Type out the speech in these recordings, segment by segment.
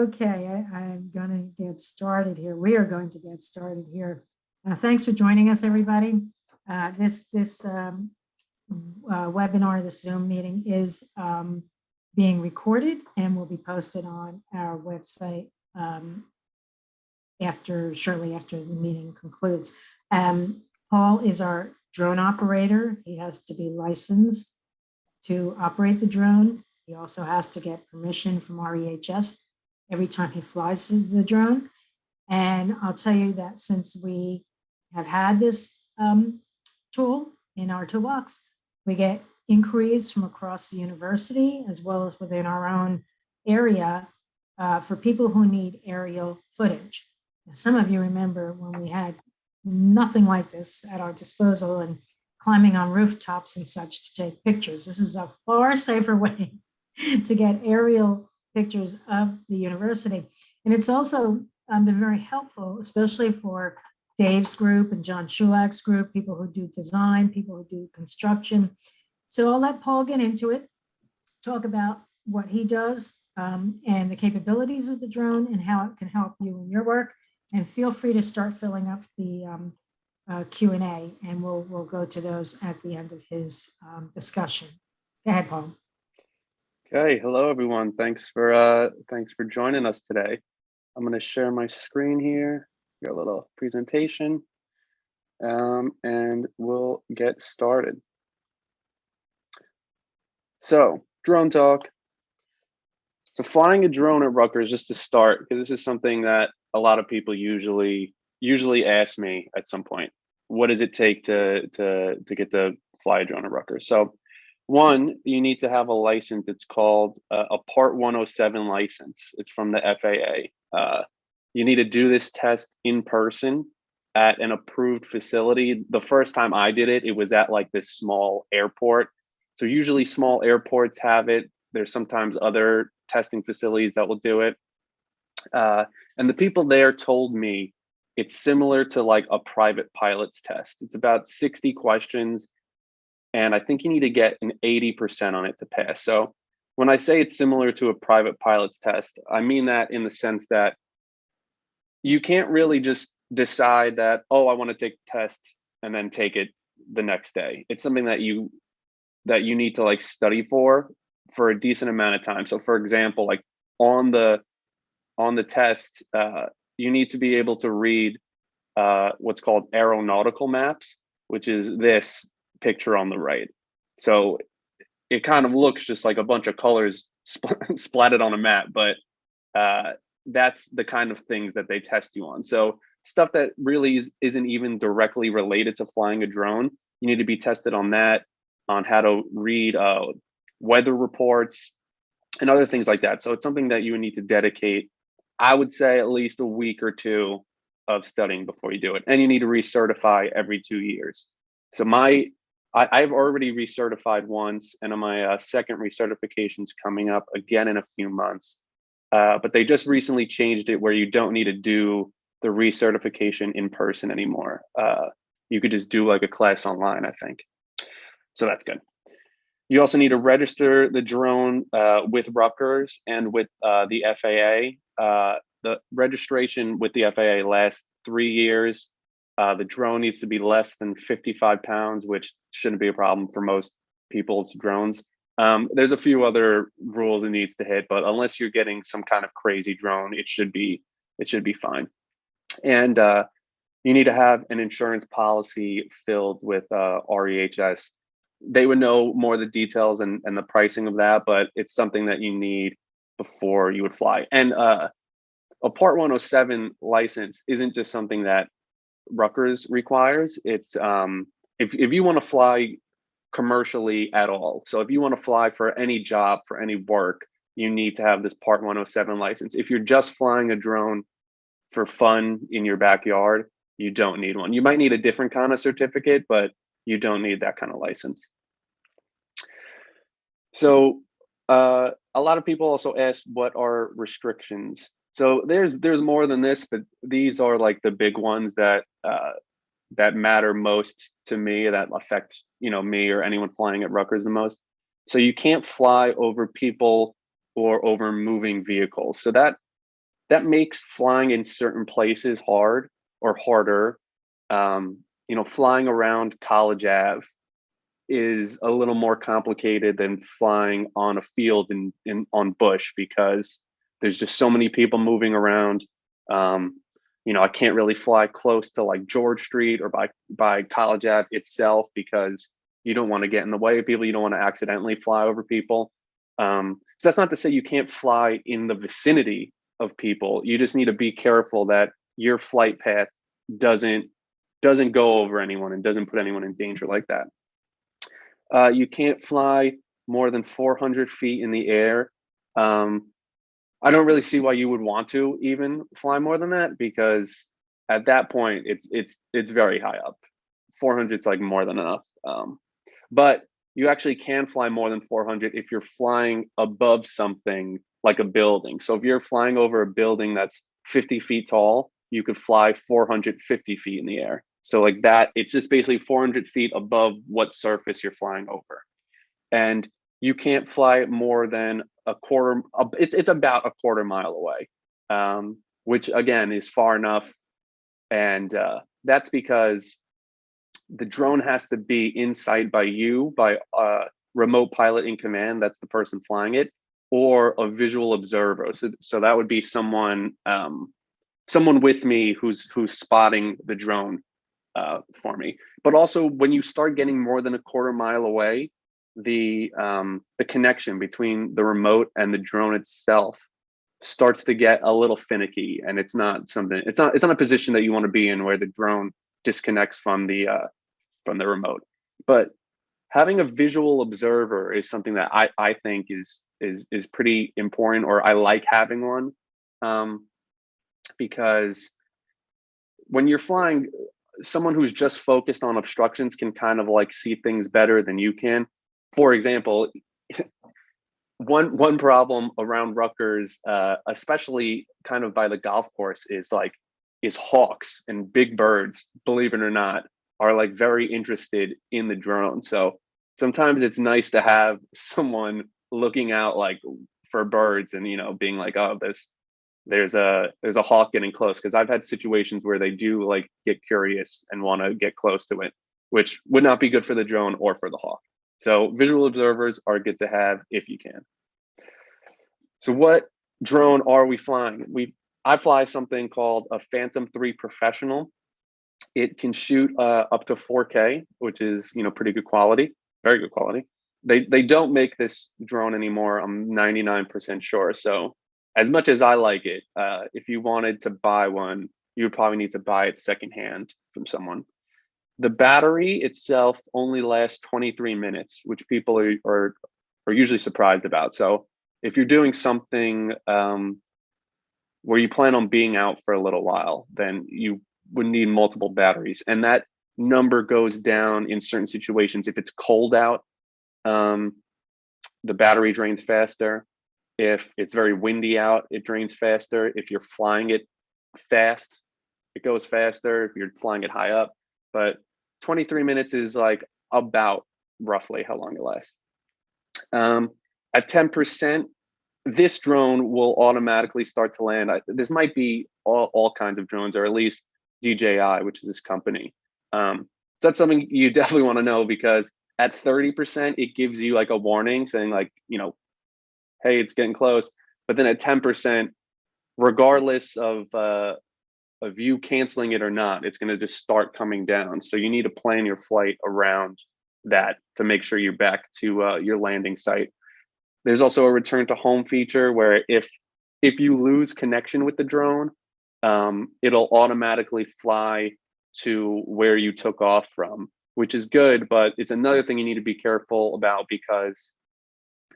Okay, I'm going to get started here. We are going to get started here. Thanks for joining us, everybody. This webinar, this Zoom meeting is being recorded and will be posted on our website shortly after the meeting concludes. Paul is our drone operator. He has to be licensed to operate the drone. He also has to get permission from REHS every time he flies the drone. And I'll tell you that since we have had this tool in our toolbox, we get inquiries from across the university as well as within our own area for people who need aerial footage. Now, some of you remember when we had nothing like this at our disposal and climbing on rooftops and such to take pictures. This is a far safer way to get aerial pictures of the university. And it's also been very helpful, especially for Dave's group and John Shulak's group, people who do design, people who do construction. So I'll let Paul get into it, talk about what he does and the capabilities of the drone and how it can help you in your work. And feel free to start filling up the Q&A, and we'll go to those at the end of his discussion. Go ahead, Paul. Okay, hello everyone. Thanks for joining us today. I'm going to share my screen here, your little presentation, and we'll get started. So, drone talk. So, flying a drone at Rutgers, just to start, because this is something that a lot of people usually ask me at some point. What does it take to get to fly a drone at Rutgers? So, one, you need to have a license. It's called a Part 107 license. It's from the FAA. You need to do this test in person at an approved facility. The first time I did it, it was at like this small airport. So usually small airports have it. There's sometimes other testing facilities that will do it. And the people there told me it's similar to like a private pilot's test. It's about 60 questions. And I think you need to get an 80% on it to pass. So when I say it's similar to a private pilot's test, I mean that in the sense that you can't really just decide that, oh, I want to take the test and then take it the next day. It's something that you need to like study for a decent amount of time. So for example, like on the test, you need to be able to read what's called aeronautical maps, which is this picture on the right. So it kind of looks just like a bunch of colors splatted on a map, but that's the kind of things that they test you on. So stuff that really isn't even directly related to flying a drone, you need to be tested on that, on how to read weather reports and other things like that. So it's something that you would need to dedicate, I would say, at least a week or two of studying before you do it. And you need to recertify every 2 years. So I've already recertified once, and my second recertification is coming up again in a few months. But they just recently changed it where you don't need to do the recertification in person anymore. You could just do like a class online, I think. So that's good. You also need to register the drone with Rutgers and with the FAA. The registration with the FAA lasts 3 years. The drone needs to be less than 55 pounds, which shouldn't be a problem for most people's drones. There's a few other rules it needs to hit, but unless you're getting some kind of crazy drone, it should be fine. And you need to have an insurance policy filled with REHS. They would know more of the details and the pricing of that, but it's something that you need before you would fly. And a Part 107 license isn't just something that Rutgers requires. It's if you want to fly commercially at all, so if you want to fly for any job, for any work, you need to have this Part 107 license. If you're just flying a drone for fun in your backyard, you don't need one. You might need a different kind of certificate, but you don't need that kind of license. So a lot of people also ask, what are restrictions? So there's more than this, but these are like the big ones that matter most to me, that affect me or anyone flying at Rutgers the most. So you can't fly over people or over moving vehicles. So that that makes flying in certain places hard or harder. Flying around College Ave is a little more complicated than flying on a field on Bush, because there's just so many people moving around. I can't really fly close to like George Street or by College Ave itself, because you don't want to get in the way of people. You don't want to accidentally fly over people. So that's not to say you can't fly in the vicinity of people. You just need to be careful that your flight path doesn't go over anyone and doesn't put anyone in danger like that. You can't fly more than 400 feet in the air. I don't really see why you would want to even fly more than that, because at that point it's very high up. 400 is like more than enough. But you actually can fly more than 400 if you're flying above something like a building. So if you're flying over a building that's 50 feet tall, you could fly 450 feet in the air. So like that, it's just basically 400 feet above what surface you're flying over. And you can't fly more than it's about a quarter mile away, which again is far enough. And that's because the drone has to be in sight by you, by a remote pilot in command, that's the person flying it, or a visual observer. So that would be someone with me who's spotting the drone for me. But also, when you start getting more than a quarter mile away, the connection between the remote and the drone itself starts to get a little finicky, and it's not a position that you want to be in, where the drone disconnects from the remote. But having a visual observer is something that I think is pretty important, or I like having one, because when you're flying, someone who's just focused on obstructions can kind of like see things better than you can. For example, one problem around Rutgers, especially kind of by the golf course, is hawks and big birds, believe it or not, are like very interested in the drone. So sometimes it's nice to have someone looking out like for birds and, being like, oh, there's a hawk getting close, because I've had situations where they do like get curious and want to get close to it, which would not be good for the drone or for the hawk. So visual observers are good to have if you can. So what drone are we flying? I fly something called a Phantom 3 Professional. It can shoot up to 4K, which is pretty good quality, very good quality. They don't make this drone anymore, I'm 99% sure. So as much as I like it, if you wanted to buy one, you would probably need to buy it secondhand from someone. The battery itself only lasts 23 minutes, which people are usually surprised about. So if you're doing something where you plan on being out for a little while, then you would need multiple batteries. And that number goes down in certain situations. If it's cold out, the battery drains faster. If it's very windy out, it drains faster. If you're flying it fast, it goes faster if you're flying it high up. But 23 minutes is like about roughly how long it lasts. At 10%, this drone will automatically start to land. This might be all kinds of drones, or at least DJI, which is this company. So that's something you definitely want to know, because at 30%, it gives you like a warning saying like, hey, it's getting close. But then at 10%, regardless of you canceling it or not, it's going to just start coming down. So you need to plan your flight around that to make sure you're back to your landing site. There's also a return to home feature where if you lose connection with the drone, it'll automatically fly to where you took off from, which is good, but it's another thing you need to be careful about, because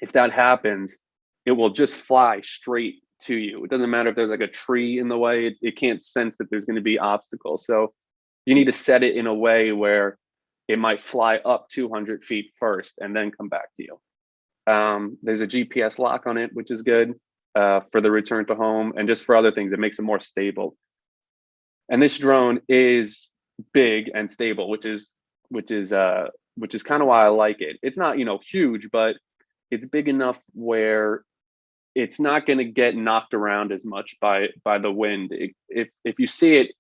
if that happens, it will just fly straight to you. It doesn't matter if there's like a tree in the way, it can't sense that there's going to be obstacles. So you need to set it in a way where it might fly up 200 feet first and then come back to you. There's a GPS lock on it, which is good for the return to home, and just for other things, it makes it more stable. And this drone is big and stable, which is kind of why I like it. It's not huge, but it's big enough where it's not going to get knocked around as much by the wind. If you see it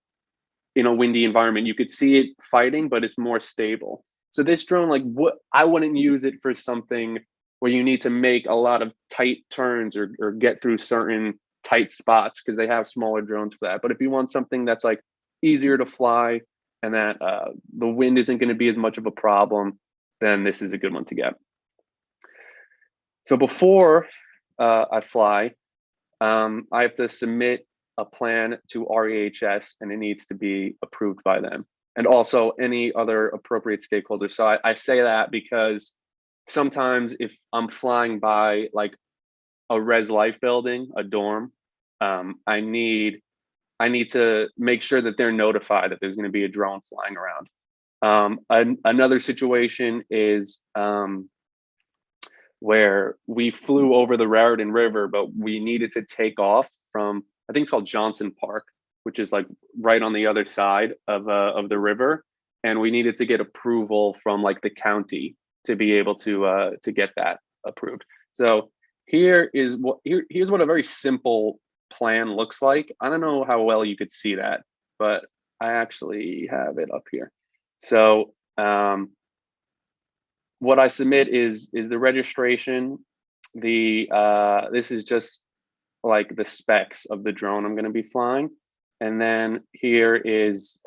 in a windy environment, you could see it fighting, but it's more stable. So this drone, like, what I wouldn't use it for something where you need to make a lot of tight turns or get through certain tight spots, because they have smaller drones for that. But if you want something that's like easier to fly and that the wind isn't going to be as much of a problem, then this is a good one to get. So before I fly, I have to submit a plan to REHS, and it needs to be approved by them, and also any other appropriate stakeholders. So I say that because sometimes if I'm flying by like a res life building, a dorm, I need to make sure that they're notified that there's going to be a drone flying around. Another situation is where we flew over the Raritan River, but we needed to take off from, I think it's called Johnson Park, which is like right on the other side of the river, and we needed to get approval from like the county to be able to get that approved. So here's what a very simple plan looks like. I don't know how well you could see that, but I actually have it up here. So what I submit is the registration. This is just like the specs of the drone I'm going to be flying, and then here is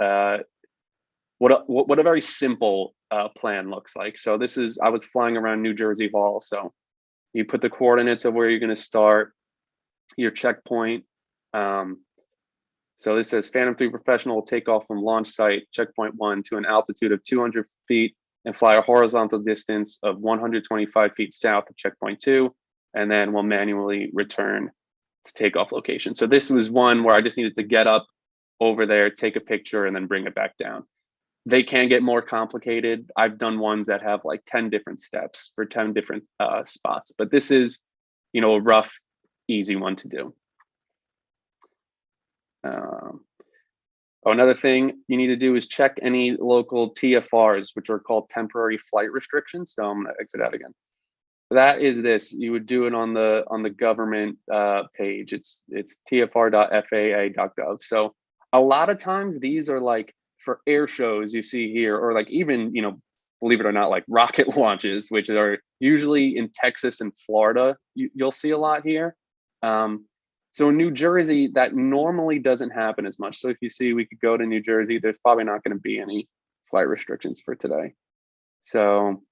what a very simple plan looks like. So this is, I was flying around New Jersey Hall. So you put the coordinates of where you're going to start, your checkpoint. So this says Phantom 3 Professional will take off from launch site, checkpoint 1, to an altitude of 200 feet and fly a horizontal distance of 125 feet south of checkpoint 2, and then we'll manually return to takeoff location. So this was one where I just needed to get up over there, take a picture, and then bring it back down. They can get more complicated. I've done ones that have like 10 different steps for 10 different spots, but this is, you know, a rough, easy one to do. Another thing you need to do is check any local TFRs, which are called temporary flight restrictions. So I'm going to exit out again. That is this. You would do it on the government page. It's tfr.faa.gov. So a lot of times these are like for air shows you see here, or like even, you know, believe it or not, like rocket launches, which are usually in Texas and Florida. You'll see a lot here. So in New Jersey, that normally doesn't happen as much. So if you see, we could go to New Jersey, there's probably not going to be any flight restrictions for today. So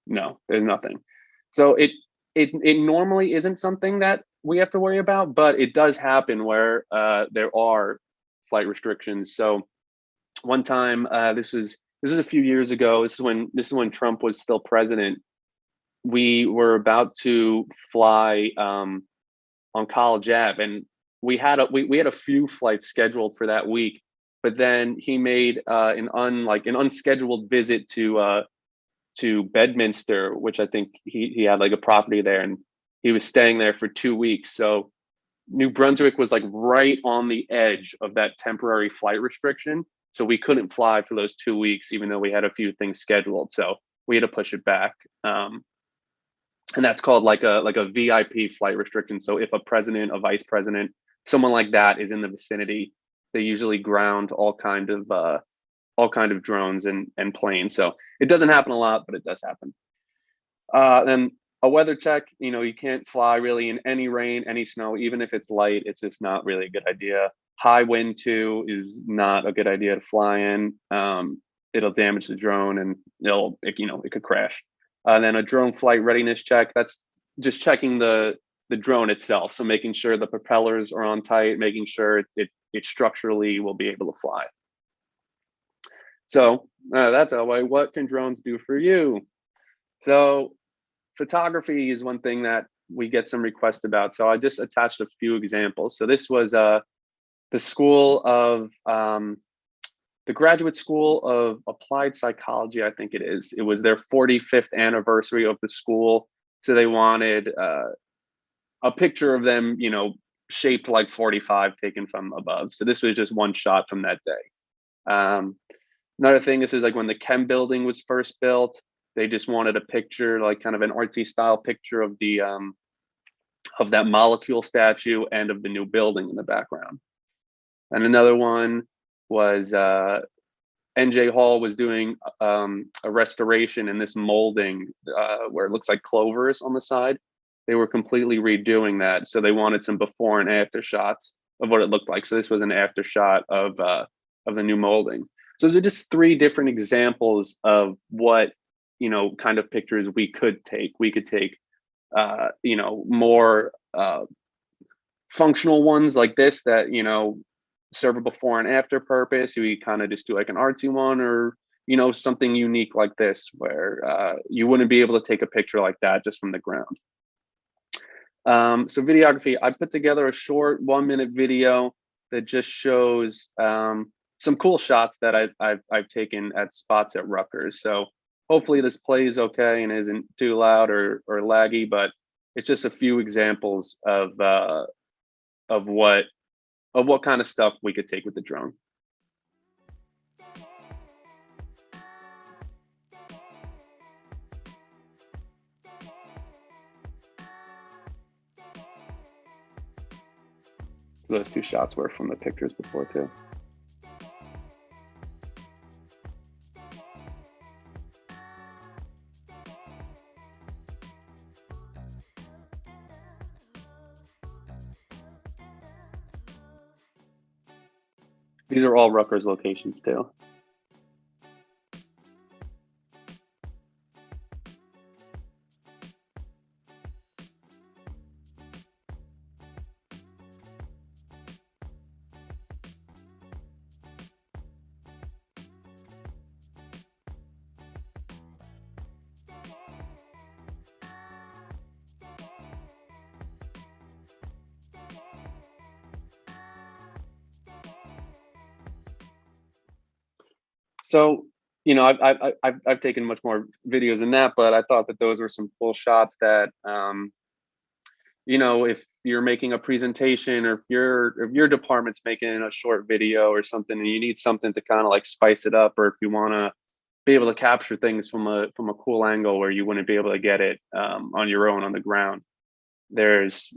no, there's nothing. So it normally isn't something that we have to worry about, but it does happen where there are flight restrictions. So one time, this is a few years ago. This is when Trump was still president. We were about to fly on College Ave, and we had a few flights scheduled for that week, but then he made an unscheduled visit to Bedminster, which I think he had like a property there, and he was staying there for 2 weeks. So New Brunswick was like right on the edge of that temporary flight restriction. So we couldn't fly for those 2 weeks, even though we had a few things scheduled. So we had to push it back. And that's called like a VIP flight restriction. So if a president, a vice president, someone like that is in the vicinity, they usually ground all kind of drones and planes. So it doesn't happen a lot, but it does happen. Then a weather check, you know, you can't fly really in any rain, any snow, even if it's light, it's just not really a good idea. High wind too is not a good idea to fly in. It'll damage the drone, and it could crash. Then a drone flight readiness check, that's just checking the drone itself. So making sure the propellers are on tight, making sure it structurally will be able to fly. So that's a way. What can drones do for you? So photography is one thing that we get some requests about. So I just attached a few examples. So this was the Graduate School of Applied Psychology, I think it is. It was their 45th anniversary of the school. So they wanted a picture of them, you know, shaped like 45 taken from above. So this was just one shot from that day. Another thing, this is like when the Chem building was first built. They just wanted a picture, like kind of an artsy style picture of that molecule statue and of the new building in the background. And another one was NJ Hall was doing a restoration in this molding where it looks like clovers on the side. They were completely redoing that, so they wanted some before and after shots of what it looked like. So this was an after shot of the new molding. So those are just 3 different examples of what, you know, kind of pictures we could take. We could take you know, more functional ones like this that, you know, serve a before and after purpose. We kind of just do like an artsy one, or, you know, something unique like this where you wouldn't be able to take a picture like that just from the ground. So videography, I put together a short 1-minute video that just shows some cool shots that I've taken at spots at Rutgers. So hopefully this plays okay and isn't too loud or laggy, but it's just a few examples of what kind of stuff we could take with the drone. So those 2 shots were from the pictures before too. These are all Rutgers locations too. So, you know, I've taken much more videos than that, but I thought that those were some cool shots that, you know, if you're making a presentation, or if your department's making a short video or something, and you need something to kind of like spice it up, or if you want to be able to capture things from a cool angle where you wouldn't be able to get it on your own on the ground, there's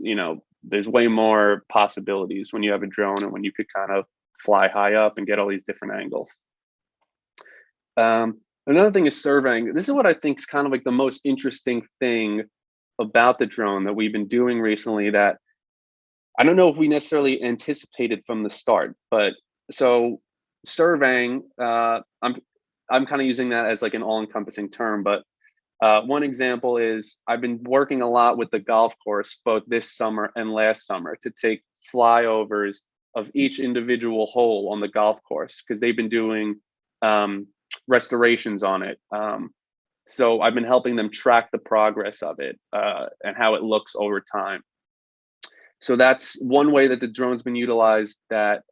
way more possibilities when you have a drone and when you could kind of fly high up and get all these different angles. Another thing is surveying. This is what I think is kind of like the most interesting thing about the drone that we've been doing recently, that I don't know if we necessarily anticipated from the start. But so surveying, I'm kind of using that as like an all-encompassing term, but one example is I've been working a lot with the golf course both this summer and last summer to take flyovers of each individual hole on the golf course, because they've been doing restorations on it. So I've been helping them track the progress of it and how it looks over time. So that's one way that the drone's been utilized that,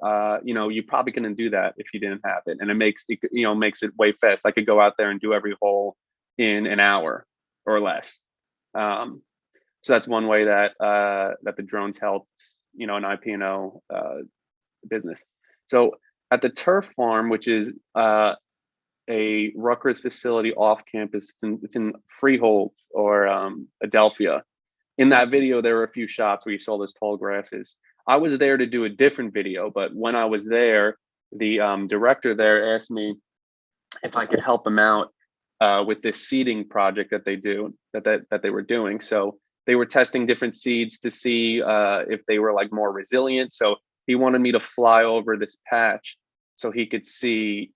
you know, you probably couldn't do that if you didn't have it. And it makes it way fast. I could go out there and do every hole in an hour or less. So that's one way that that the drones helped, you know, an IP&O business. So at the turf farm, which is a Rutgers facility off campus, it's in Freehold or Adelphia. In that video, there were a few shots where you saw those tall grasses. I was there to do a different video, but when I was there, the director there asked me if I could help them out with this seeding project that they were doing. So they were testing different seeds to see if they were like more resilient. So he wanted me to fly over this patch so he could see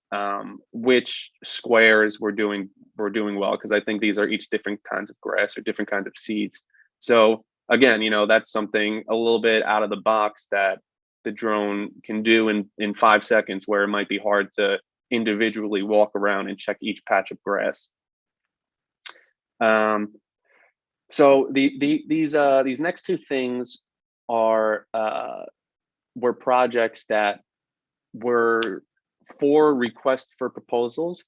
which squares were doing well, because I think these are each different kinds of grass or different kinds of seeds. So again, you know, that's something a little bit out of the box that the drone can do in 5 seconds, where it might be hard to individually walk around and check each patch of grass. So these next 2 things were projects that were 4 requests for proposals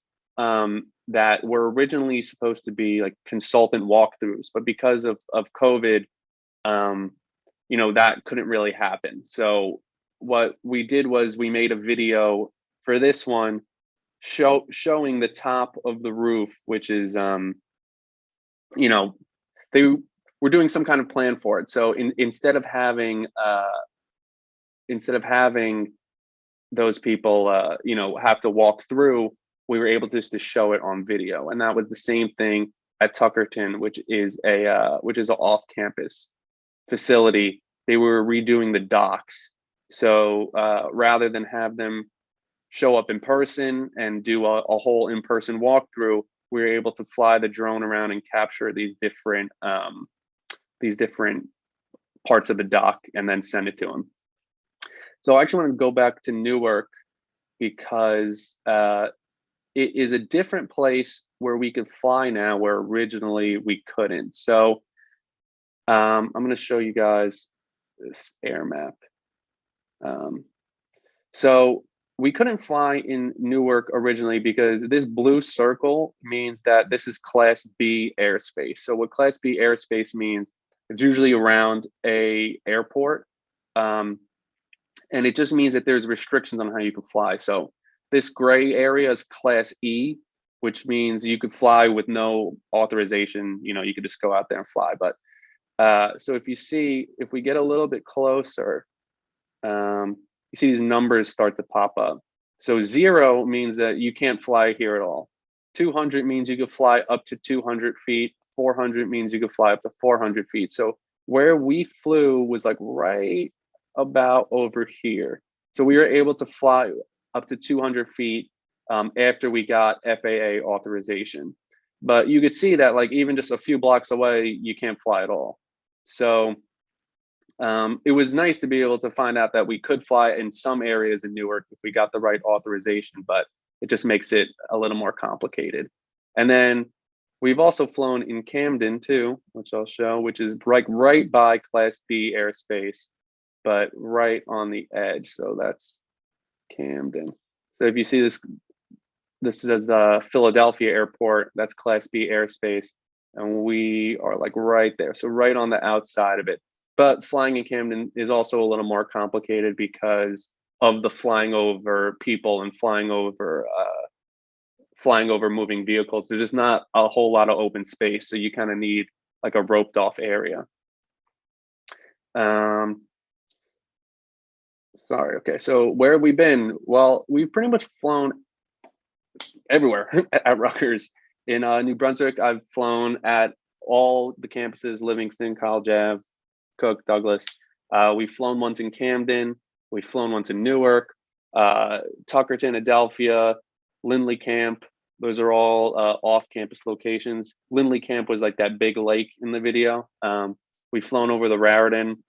that were originally supposed to be like consultant walkthroughs, but because of COVID, you know, that couldn't really happen. So what we did was we made a video for this one showing the top of the roof, which is, you know, they were doing some kind of plan for it. So instead of having those people, you know, have to walk through, we were able just to show it on video. And that was the same thing at Tuckerton, which is an off-campus facility. They were redoing the docks. So rather than have them show up in person and do a whole in-person walkthrough, we were able to fly the drone around and capture these different parts of the dock and then send it to them. So I actually want to go back to Newark because it is a different place where we could fly now, where originally we couldn't. So I'm going to show you guys this air map. So we couldn't fly in Newark originally because this blue circle means that this is Class B airspace. So what Class B airspace means, it's usually around a airport. And it just means that there's restrictions on how you can fly. So this gray area is Class E, which means you could fly with no authorization. You know, you could just go out there and fly. But so if we get a little bit closer, you see these numbers start to pop up. So 0 means that you can't fly here at all. 200 means you could fly up to 200 feet. 400 means you could fly up to 400 feet. So where we flew was like right about over here. So we were able to fly up to 200 feet after we got FAA authorization. But you could see that like even just a few blocks away, you can't fly at all. So it was nice to be able to find out that we could fly in some areas in Newark if we got the right authorization, but it just makes it a little more complicated. And then we've also flown in Camden too, which I'll show, which is right by Class B airspace, but right on the edge. So that's Camden. So if you see this is the Philadelphia airport, that's Class B airspace, and we are like right there. So right on the outside of it. But flying in Camden is also a little more complicated because of the flying over people and flying over moving vehicles. There's just not a whole lot of open space, so you kind of need like a roped off area. Sorry. Okay. So where have we been? Well, we've pretty much flown everywhere at Rutgers. In New Brunswick, I've flown at all the campuses: Livingston, College Ave, Cook, Douglas. We've flown once in Camden. We've flown once in Newark, Tuckerton, Adelphia, Lindley Camp. Those are all off-campus locations. Lindley Camp was like that big lake in the video. We've flown over the Raritan.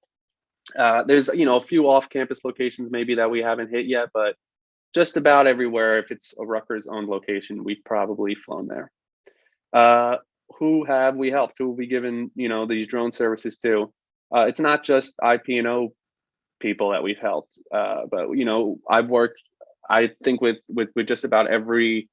There's a few off-campus locations maybe that we haven't hit yet, but just about everywhere, if it's a Rutgers owned location, we've probably flown there. Who have we helped? Who have we given these drone services to? It's not just IP&O people that we've helped, but I've worked, I think, with just about every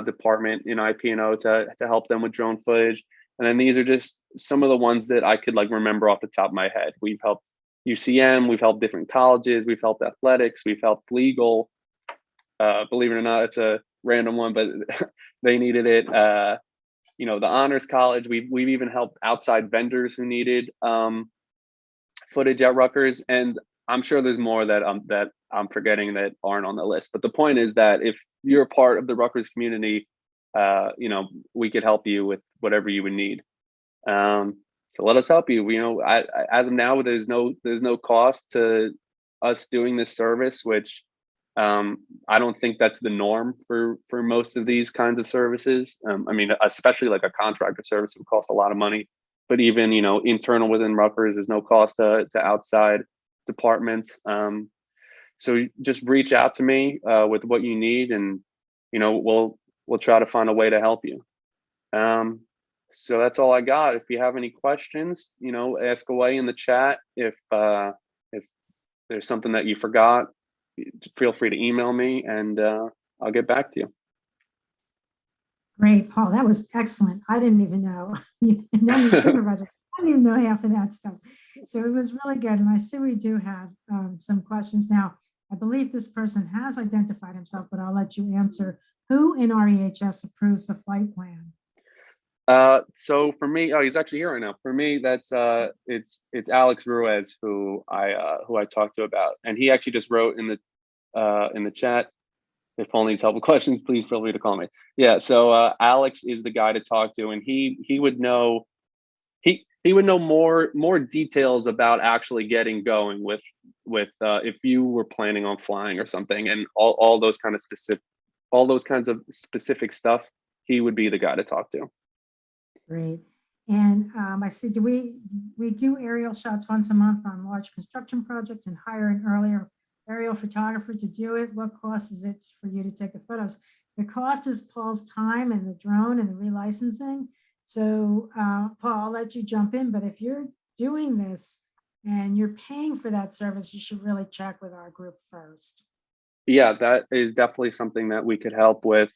department in IP&O to help them with drone footage. And then these are just some of the ones that I could like remember off the top of my head. We've helped UCM, we've helped different colleges, we've helped athletics, we've helped legal. Believe it or not, it's a random one, but they needed it. The Honors College, we've even helped outside vendors who needed footage at Rutgers, and I'm sure there's more that I'm forgetting that aren't on the list. But the point is that if you're a part of the Rutgers community, we could help you with whatever you would need. So let us help you. As of now, there's no cost to us doing this service, which I don't think that's the norm for most of these kinds of services. I mean, especially like a contractor service would cost a lot of money, but even, internal within Rutgers, there's no cost to outside departments. So just reach out to me with what you need, and, we'll try to find a way to help you. So that's all I got. If you have any questions, ask away in the chat. If there's something that you forgot, feel free to email me, and I'll get back to you. Great, Paul. That was excellent. I didn't even know. And then your supervisor, I didn't even know half of that stuff. So it was really good. And I see we do have some questions now. I believe this person has identified himself, but I'll let you answer Who in REHS approves the flight plan? So for me, oh, he's actually here right now. For me, that's it's Alex Ruiz who I talked to about, and he actually just wrote in the chat. If Paul needs help with questions, please feel free to call me. Yeah, so Alex is the guy to talk to, and he would know he would know more details about actually getting going with if you were planning on flying or something, and all those kind of specific stuff. He would be the guy to talk to. Great. And I see, we do aerial shots once a month on large construction projects and hire an earlier aerial photographer to do it. What cost is it for you to take the photos? The cost is Paul's time and the drone and the relicensing. So Paul, I'll let you jump in, but if you're doing this and you're paying for that service, you should really check with our group first. Yeah, that is definitely something that we could help with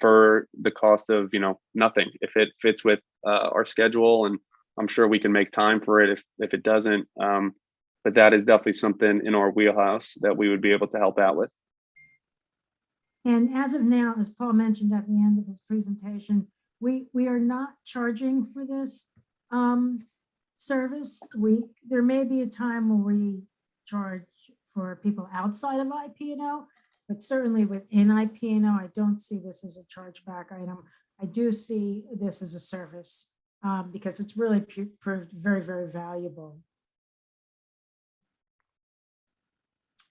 for the cost of nothing. If it fits with our schedule, and I'm sure we can make time for it if it doesn't. But that is definitely something in our wheelhouse that we would be able to help out with. And as of now, as Paul mentioned at the end of his presentation, we are not charging for this service. There may be a time where we charge for people outside of IPNO, but certainly within IPNO, I don't see this as a chargeback item. I do see this as a service because it's really proved very, very valuable.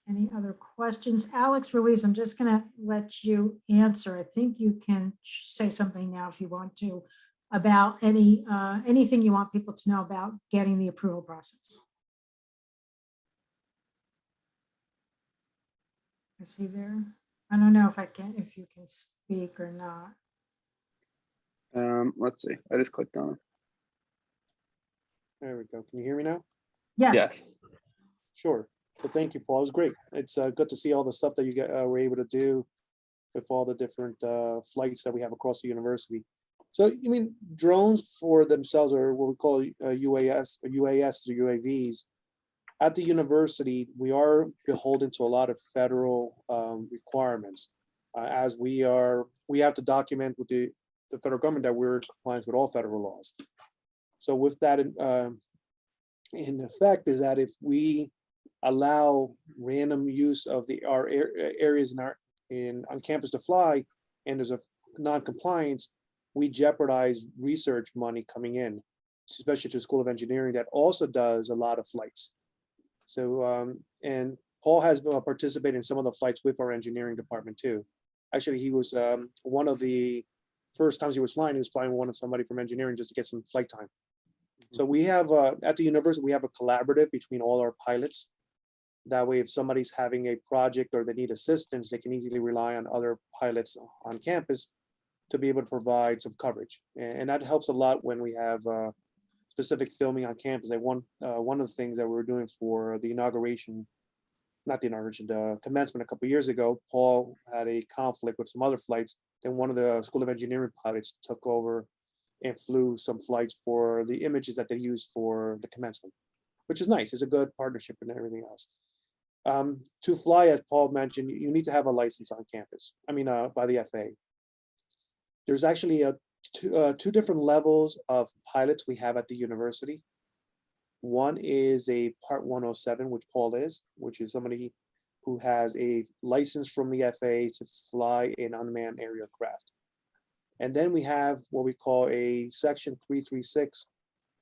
Any other questions? Alex Ruiz, I'm just going to let you answer. I think you can say something now if you want to about anything you want people to know about getting the approval process. Is he there? I don't know if you can speak or not. Let's see. I just clicked on it. There we go. Can you hear me now? Yes. Sure. Well, thank you, Paul. It was great. It's good to see all the stuff that you were able to do with all the different flights that we have across the university. So, I mean, drones for themselves are what we call UAS or UAVs. At the university, we are beholden to a lot of federal requirements, as we have to document with the federal government that we're in compliance with all federal laws. So with that in effect is that if we allow random use of our areas on campus to fly, and there's a non-compliance, we jeopardize research money coming in, especially to the School of Engineering that also does a lot of flights. So and Paul has participated in some of the flights with our engineering department too. Actually, he was one of the first times he was flying with somebody from engineering just to get some flight time. So we have at the university, we have a collaborative between all our pilots. That way, if somebody's having a project or they need assistance, they can easily rely on other pilots on campus to be able to provide some coverage. And that helps a lot when we have specific filming on campus. Like one of the things that we were doing for the the commencement a couple of years ago, Paul had a conflict with some other flights. Then one of the School of Engineering pilots took over and flew some flights for the images that they used for the commencement, which is nice. It's a good partnership and everything else. To fly, as Paul mentioned, you need to have a license on campus. I mean, by the FAA. There's actually two different levels of pilots we have at the university. One is a Part 107, which Paul is, which is somebody who has a license from the FAA to fly an unmanned aerial craft. And then we have what we call a Section 336,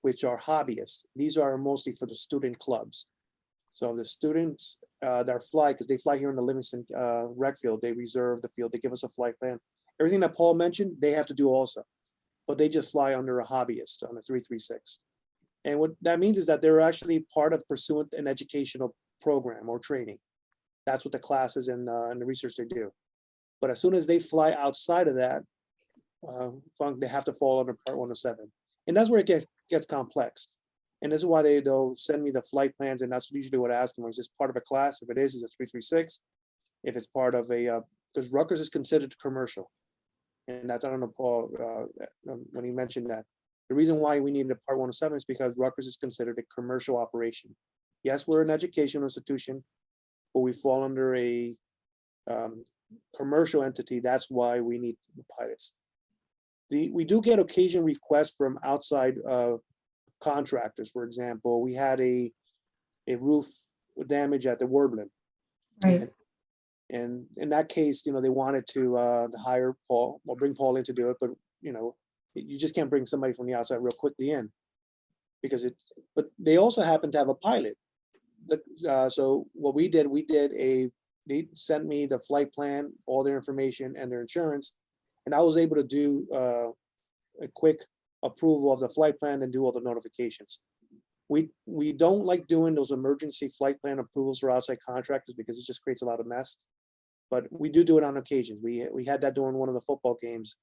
which are hobbyists. These are mostly for the student clubs. So the students that fly, because they fly here in the Livingston rec field, they reserve the field, they give us a flight plan. Everything that Paul mentioned, they have to do also, but they just fly under a hobbyist on a 336. And what that means is that they're actually part of pursuing an educational program or training. That's what the classes and the research they do. But as soon as they fly outside of that, they have to fall under Part 107. And that's where it gets complex. And this is why they'll send me the flight plans, and that's usually what I ask them. Is this part of a class? If it is a 336. If it's part of a, because Rutgers is considered commercial. And that's, I don't know, Paul, when he mentioned that. The reason why we need a Part 107 is because Rutgers is considered a commercial operation. Yes, we're an educational institution, but we fall under a commercial entity, that's why we need the pilots. We do get occasion requests from outside contractors. For example, we had a roof damage at the Warblin. Right. And in that case, they wanted to hire Paul or bring Paul in to do it, but you just can't bring somebody from the outside real quickly in because but they also happen to have a pilot. So what we did, they sent me the flight plan, all their information and their insurance. And I was able to do a quick approval of the flight plan and do all the notifications. We don't like doing those emergency flight plan approvals for outside contractors because it just creates a lot of mess. But we do it on occasion. We had that during one of the football games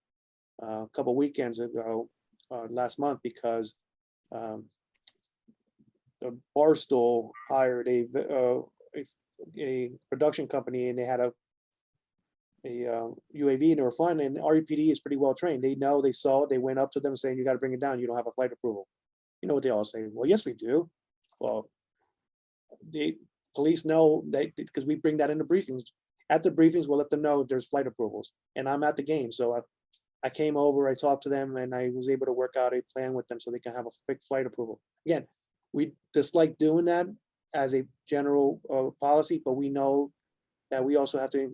a couple weekends ago, last month, because the Barstool hired a production company, and they had a UAV, and they were flying. And REPD is pretty well trained. They know, they saw it, they went up to them saying, "You got to bring it down. You don't have a flight approval." You know what they all say? Well, yes, we do. Well, the police know that because we bring that into briefings. At the briefings, we'll let them know if there's flight approvals. And I'm at the game, so I came over, I talked to them, and I was able to work out a plan with them so they can have a quick flight approval. Again, we dislike doing that as a general policy, but we know that we also have to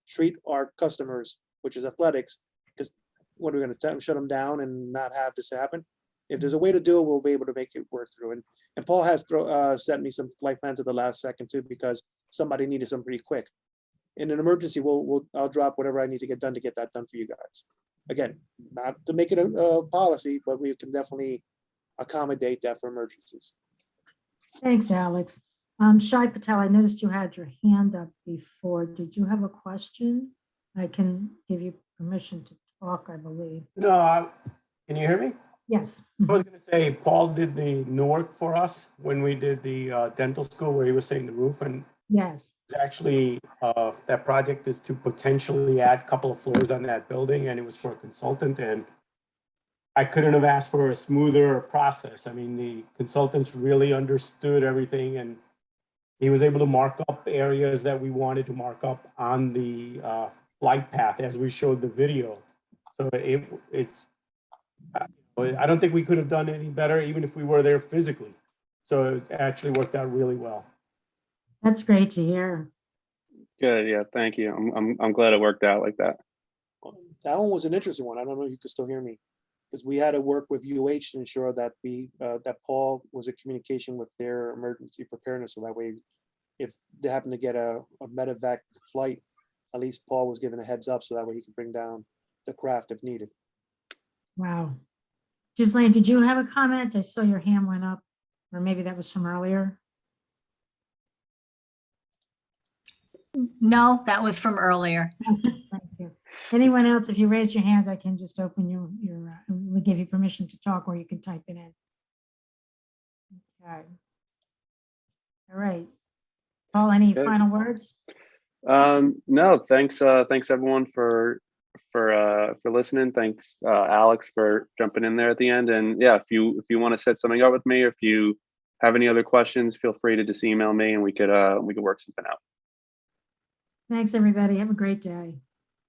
treat our customers, which is athletics, because what are we going to shut them down and not have this happen? If there's a way to do it, we'll be able to make it work through. And Paul has sent me some flight plans at the last second too, because somebody needed some pretty quick. In an emergency, I'll drop whatever I need to get done to get that done for you guys. Again, not to make it a policy, but we can definitely accommodate that for emergencies. Thanks, Alex. Shai Patel, I noticed you had your hand up before. Did you have a question? I can give you permission to talk, I believe. No, can you hear me? Yes. I was going to say, Paul did the Newark for us when we did the dental school where he was saying the roof. And Yes. it's actually, that project is to potentially add a couple of floors on that building, and it was for a consultant. And I couldn't have asked for a smoother process. I mean, the consultants really understood everything, and he was able to mark up areas that we wanted to mark up on the flight path as we showed the video. So it's, I don't think we could have done any better, even if we were there physically. So it actually worked out really well. That's great to hear. Good. Yeah. Thank you. I'm glad it worked out like that. That one was an interesting one. I don't know if you can still hear me, because we had to work with UH to ensure that that Paul was in communication with their emergency preparedness. So that way, if they happen to get a medevac flight, at least Paul was given a heads up, so that way he could bring down the craft if needed. Wow. Ghislaine, did you have a comment? I saw your hand went up, or maybe that was from earlier. No, that was from earlier. Thank you. Anyone else, if you raise your hand, I can just open we'll give you permission to talk, or you can type it in. Okay. All right. Paul, any Okay. final words? No, thanks everyone for listening. Thanks Alex for jumping in there at the end. And yeah, if you want to set something up with me, or if you have any other questions, feel free to just email me and we could work something out. Thanks, everybody. Have a great day.